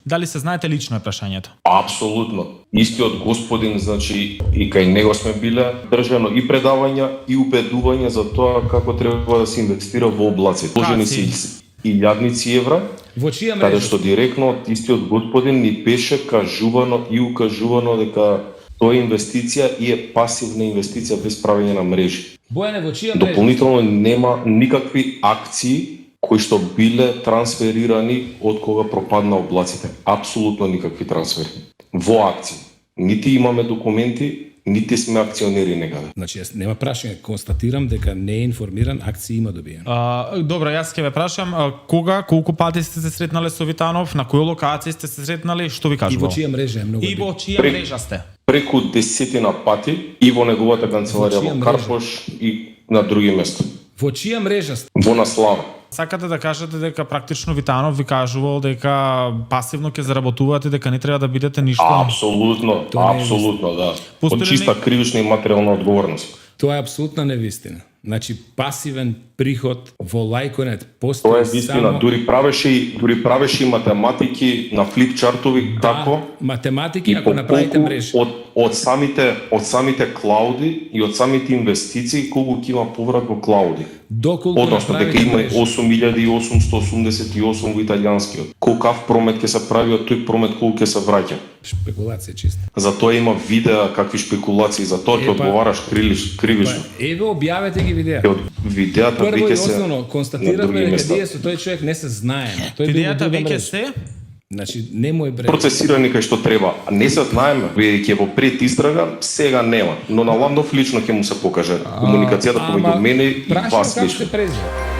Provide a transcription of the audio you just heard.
Дали се знаете лично е прашањето? Апсолутно. Истиот господин, значи, и кај него сме биле држано и предавања и убедување за тоа како треба да се инвестира во облаци. Вложени се илјадници евра, Во чија мрежа? каде што директно од истиот господин ни беше кажувано и укажувано дека тоа е инвестиција и е пасивна инвестиција без правење на мрежи. Бојане, во чија мрежа? Дополнително нема никакви акции кои што биле трансферирани од кога пропадна облаците. Апсолутно никакви трансфери. Во акции. Нити имаме документи, нити сме акционери некаде. Значи, јас нема прашање, констатирам дека не е информиран, акции има добиено. Добро, јас ќе ве прашам, кога, колку пати сте се сретнале со Витанов, на која локација сте се сретнали, што ви И кажувал? во чија мрежа е многу И во битно. чија мрежа сте? Преку 10 пати и во неговата канцеларија Во чија во мрежа? Карпош и на други места. Во чија мрежа сте? Во Наслава. Сакате да кажете дека практично Витанов ви кажувал дека пасивно ќе заработувате, дека не треба да бидете ништо? Апсолутно, Тоа не е апсолутно, да. Постои Од ли чиста кривична и материјална одговорност. Тоа е апсолутна невистина. Значи, пасивен приход во Лајконет Тоа постои е вистина, само... дури правеше и математики на флипчартови како математики, и ако направите колку мрежа. од самите клауди и од самите инвестиции колку ќе има поврат во клауди. Доколку Односно дека направите има мрежа. 8888 во италијанскиот. Колкав промет ќе се прави од тој промет колку ќе се враќа. Шпекулација чиста. За тоа има видеа какви шпекулации, за тоа ќе одговараш кривично. Еве објавете ги видеа. Од видеата Прво и веќе се основно на констатиравме други дека места. ние со тој човек не се знаеме. Тој бил во Видеата друга веќе мрежа. се? Значи, не мој брег. Процесирани кај што треба. А не се знаеме, бидејќи во пред истрага сега нема, но на Ландов лично ќе му се покаже комуникацијата помеѓу мене и вас Прашам како лично. се презва.